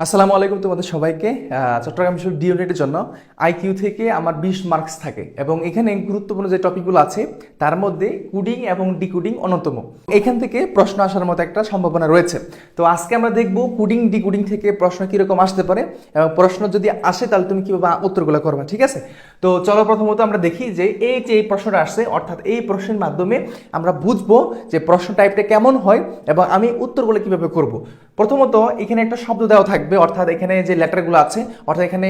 আসসালামু আলাইকুম তোমাদের সবাইকে। চট্টগ্রাম বিশ্ববিদ্যালয় ডি ইউনিটের জন্য আইকিউ থেকে আমার 20 মার্কস থাকে এবং এখানে গুরুত্বপূর্ণ যে টপিকগুলো আছে তার মধ্যে কোডিং এবং ডিকোডিং অন্যতম। এখান থেকে প্রশ্ন আসার মতো একটা সম্ভাবনা রয়েছে। তো আজকে আমরা দেখব কোডিং ডিকোডিং থেকে প্রশ্ন কীরকম আসতে পারে এবং প্রশ্ন যদি আসে তাহলে তুমি কীভাবে উত্তরগুলো করবা, ঠিক আছে? তো চলো প্রথমত আমরা দেখি যে এই প্রশ্নটা আসছে, অর্থাৎ এই প্রশ্নের মাধ্যমে আমরা বুঝবো যে প্রশ্ন টাইপটা কেমন হয় এবং আমি উত্তরগুলো কীভাবে করব। প্রথমত এখানে একটা শব্দ দেওয়া থাকবে, অর্থাৎ এখানে যে লেটারগুলো আছে, অর্থাৎ এখানে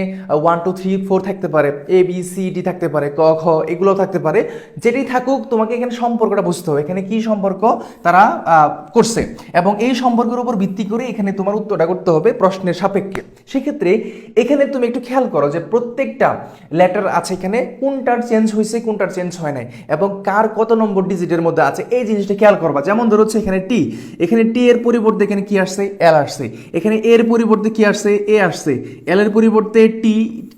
1 2 3 4 থাকতে পারে, এ বি সি ডি থাকতে পারে, ক খ এগুলো থাকতে পারে। যেটি থাকুক তোমাকে এখানে সম্পর্কটা বুঝতে হবে, এখানে কি সম্পর্ক তারা করছে এবং এই সম্পর্কের উপর ভিত্তি করে এখানে তোমার উত্তরটা করতে হবে প্রশ্নের সাপেক্ষে। সেক্ষেত্রে এখানে তুমি একটু খেয়াল করো যে প্রত্যেকটা লেটার আছে এখানে কোনটার চেঞ্জ হয়েছে কোনটার চেঞ্জ হয় নাই এবং কার কত নম্বর ডিজিটের মধ্যে আছে এই জিনিসটা খেয়াল করবা। যেমন ধরো হচ্ছে এখানে টি, এখানে টি এর পরিবর্তে এখানে কি আসছে, এল আসছে। এখানে এর পরিবর্তে কি আসছে, এ আসছে। এল এর পরিবর্তে টি,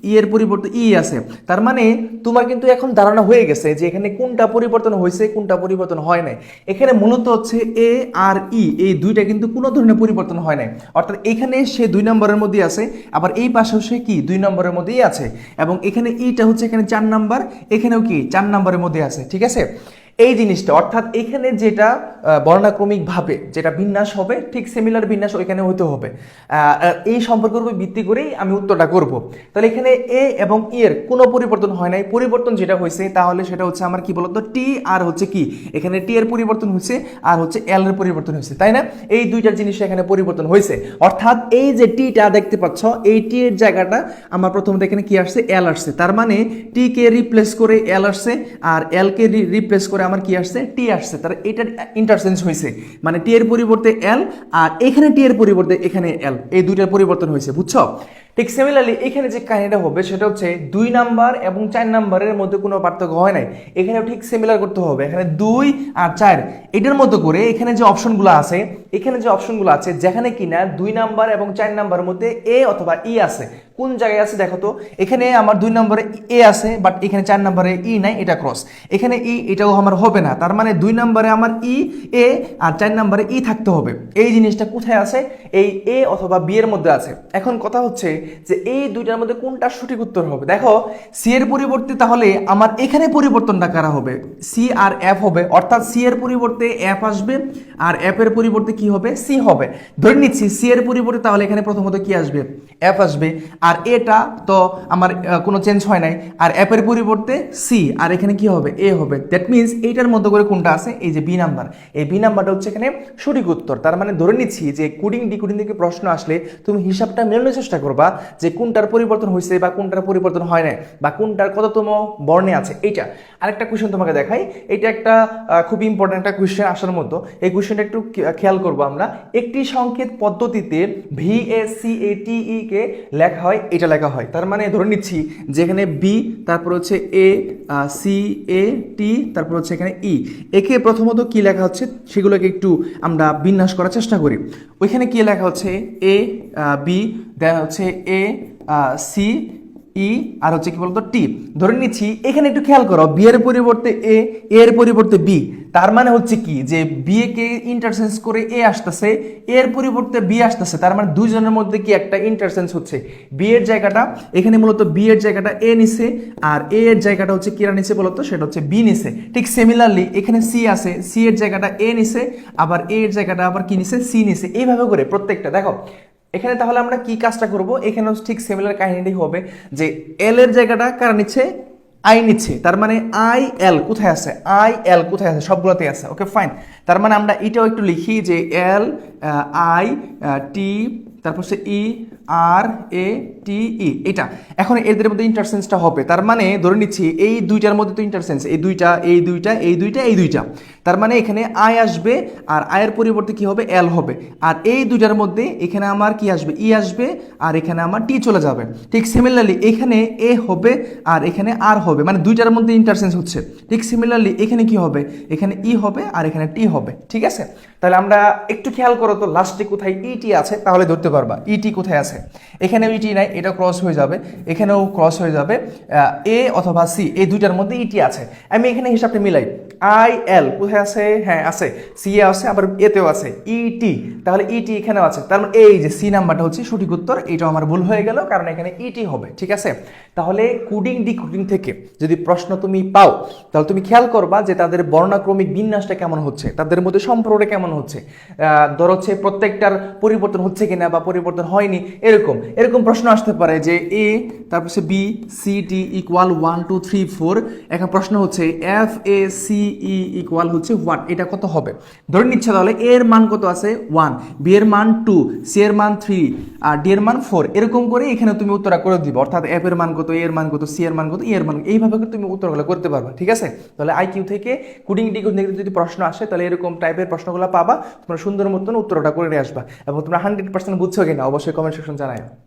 ই এর পরিবর্তে ই আছে। তার মানে তোমার কিন্তু এখন ধারণা হয়ে গেছে যে এখানে কোনটা পরিবর্তন হয়েছে কোনটা পরিবর্তন হয় নাই। এখানে মূলত হচ্ছে এ আর ই এই দুইটা কিন্তু কোনো ধরনের পরিবর্তন হয় নাই, অর্থাৎ এখানে সে 2 নম্বরের মধ্যে আছে, আবার এই পাশেও সে কি 2 নম্বরের মধ্যেই আছে এবং এখানে ইটা হচ্ছে এখানে 4 নাম্বার, এখানেও কি 4 নম্বরের মধ্যে আছে, ঠিক আছে? এই জিনিসটা অর্থাৎ এখানে যেটা বর্ণাক্রমিকভাবে যেটা বিন্যাস হবে ঠিক সিমিলার বিন্যাস ওইখানে হতে হবে। এই সম্পর্কের উপর ভিত্তি করেই আমি উত্তরটা করব। তাহলে এখানে এ এবং ই এর কোনো পরিবর্তন হয় নাই, পরিবর্তন যেটা হয়েছে তাহলে সেটা হচ্ছে আমার কি বলতো টি আর হচ্ছে কি এখানে টি এর পরিবর্তন হয়েছে আর হচ্ছে এল এর পরিবর্তন হয়েছে, তাই না? এই দুইটার জিনিস এখানে পরিবর্তন হয়েছে, অর্থাৎ এই যে টিটা দেখতে পাচ্ছ এই টি এর জায়গাটা আমার প্রথমত এখানে কি আসছে, এল আসছে। তার মানে টি কে রিপ্লেস করে এল আসছে আর এল কে রিপ্লেস করে আমার কি আসছে, টি আসছে। তার এটার ইন্টারচেঞ্জ হয়েছে, মানে টি এর পরিবর্তে এল আর এখানে টি এর পরিবর্তে এখানে এল, এই দুইটার পরিবর্তন হয়েছে, বুঝছো? ঠিক সিমিলারলি এখানে যে কাহিনীটা হবে সেটা হচ্ছে 2 নাম্বার এবং 4 নাম্বারের মধ্যে কোনো পার্থক্য হয় নাই, এখানেও ঠিক সিমিলার করতে হবে। এখানে 2 আর 4 এটার মতো করে এখানে যে অপশনগুলো আছে, এখানে যে অপশনগুলো আছে যেখানে কিনা 2 নাম্বার এবং 4 নাম্বারের মধ্যে এ অথবা ই আছে, কোন জায়গায় আছে দেখো তো। এখানে আমার 2 নম্বরে এ আছে বাট এখানে 4 নম্বরে ই নাই, এটা ক্রস। এখানে ই এটাও আমার হবে না, তার মানে 2 নম্বরে আমার ই এ আর 4 নম্বরে ই থাকতে হবে। এই জিনিসটা কোথায় আছে, এই এ অথবা বি এর মধ্যে আছে। এখন কথা হচ্ছে যে এই দুইটার মধ্যে কোনটা সঠিক উত্তর হবে। দেখো সি এর পরিবর্তে তাহলে আমার এখানে পরিবর্তনটা কারা হবে, সি আর এফ হবে, অর্থাৎ সি এর পরিবর্তে এফ আসবে আর এফ এর পরিবর্তে কি হবে, সি হবে। ধরে নিচ্ছি সি এর পরিবর্তে তাহলে এখানে প্রথমত কি আসবে, এফ আসবে আর এটা তো আমার কোনো চেঞ্জ হয় নাই, আর এফ এর পরিবর্তে সি আর এখানে কি হবে, এ হবে। দ্যাট মিনস এইটার মধ্যে করে কোনটা আছে, এই যে বি নাম্বার, এই বি নাম্বারটা হচ্ছে এখানে সঠিক উত্তর। তার মানে ধরে নিচ্ছি যে কোডিং ডিকোডিং থেকে প্রশ্ন আসলে তুমি হিসাবটা মেলানোর চেষ্টা করবা যে কোনটার পরিবর্তন হয়েছে বা কোনটার পরিবর্তন হয় নাই বা কোনটার কততম বর্ণে আছে। এইটা আরেকটা কোয়েশ্চেন তোমাকে দেখাই, এটা একটা খুব ইম্পর্টেন্ট একটা কোয়েশ্চেন আসার মতো। এই কোয়েশ্চেনটা একটু খেয়াল করবো আমরা। একটি সংকেত পদ্ধতিতে ভি এ সি এ টি ই কে লেখা হয়, এটা লেখা হয়। তার মানে ধরে নিচ্ছি যেখানে বি, তারপর হচ্ছে এ সি এ টি, তারপর হচ্ছে এখানে ই, একে প্রথমত কি লেখা হচ্ছে সেগুলোকে একটু আমরা বিন্যাস করার চেষ্টা করি। ওইখানে কি লেখা হচ্ছে, এ বি, দেন হচ্ছে এ সি ই আর হচ্ছে কি বলতো টি। ধরে নিচ্ছি এখানে একটু খেয়াল করো, বি এর পরিবর্তে এ, এর পরিবর্তে বি। তার মানে হচ্ছে কি যে বি কে ইন্টারচেঞ্জ করে এ আসতেছে, এর পরিবর্তে বি আসতেছে, তার মানে দুইজনের মধ্যে কি একটা ইন্টারচেঞ্জ হচ্ছে। বি এর জায়গাটা এখানে মূলত বি এর জায়গাটা এ নিছে আর এ এর জায়গাটা হচ্ছে কিরা নিছে বলতো, সেটা হচ্ছে বি নিছে। ঠিক সিমিলারলি এখানে সি আছে, সি এর জায়গাটা এ নিছে আবার এ এর জায়গাটা আবার কি নিছে, সি নিছে। এইভাবে করে প্রত্যেকটা দেখো এখানে তাহলে আমরা কি কাজটা করব, এখানেও ঠিক সিমিলার কাহিনীটি হবে যে এল এর জায়গাটা কারা নিচ্ছে, আই নিচ্ছে। তার মানে আই এল কোথায় আছে, আই এল কোথায় আছে, সবগুলোতে আছে। ওকে ফাইন, তার মানে আমরা এটাও একটু লিখি যে এল আই টি, তারপর হচ্ছে ই আর এ টি ই, এটা। এখন এদের মধ্যে ইন্টারচেঞ্জটা হবে, তার মানে ধরে নিচ্ছি এই দুইটার মধ্যে তো ইন্টারচেঞ্জ, এই দুইটা এই দুইটা এই দুইটা এই দুইটা। তার মানে এখানে আই আসবে আর আয়ের পরিবর্তে কি হবে, এল হবে। আর এই দুইটার মধ্যে এখানে আমার কি আসবে, ই আসবে আর এখানে আমার টি চলে যাবে। ঠিক সিমিলারলি এখানে এ হবে আর এখানে আর হবে, মানে দুইটার মধ্যে ইন্টারচেঞ্জ হচ্ছে। ঠিক সিমিলারলি এখানে কি হবে, এখানে ই হবে আর এখানে টি হবে, ঠিক আছে? তাহলে আমরা একটু খেয়াল করো তো লাস্টে কোথায় ইটি আছে, তাহলে ধরতে পারবা ইটি কোথায় আছে। এখানেও ইটি নাই, এটা ক্রস হয়ে যাবে, এখানেও ক্রস হয়ে যাবে। এ অথবা সি এই দুইটার মধ্যে ইটি আছে। আমি এখানে হিসাবটা মিলাই, আই এল কোথায় আছে? হ্যাঁ আছে, সি এ আছে, আবার এতেও আছে, ইটি, তাহলে ইটি এখানেও আছে। তার মানে এই যে সি নাম্বারটা হচ্ছে সঠিক উত্তর। এটাও আমার ভুল হয়ে গেল, কারণ এখানে ইটি হবে। ঠিক আছে, তাহলে কোডিং ডিকোডিং থেকে যদি প্রশ্ন তুমি পাও, তাহলে তুমি খেয়াল করবা যে তাদের বর্ণাক্রমিক বিন্যাসটা কেমন হচ্ছে, তাদের মধ্যে সম্পর্কটা কেমন হচ্ছে, ধর হচ্ছে প্রত্যেকটার পরিবর্তন হচ্ছে কিনা বা পরিবর্তন হয়নি, এরকম এরকম প্রশ্ন আসতে পারে যে এ তারপর সে বি সি ডি ইকুয়াল 1 2 3 4। এখন প্রশ্ন হচ্ছে F A C E equal হচ্ছে হোয়াট, এটা কত হবে? ধরে নিচ্ছে তাহলে এ এর মান কত আছে 1, বি এর মান 2, সি এর মান 3 আর ডি এর মান 4, এরকম করে এখানে তুমি উত্তরটা করে দিবে। অর্থাৎ এফ এর মান কত, এ এর মান কত, সি এর মান কত, ই এর মান, এইভাবে করে তুমি উত্তরগুলো করতে পারবা। ঠিক আছে, তাহলে আইকিউ থেকে কোডিং ডিকোডিং থেকে যদি প্রশ্ন আসে, তাহলে এরকম টাইপের প্রশ্নগুলো পাবা, তোমরা সুন্দর মতন উত্তরটা করে নিয়ে আসবা। এবং তোমরা 100% বুঝছো কিনা অবশ্যই কমেন্ট সেকশন জানাও।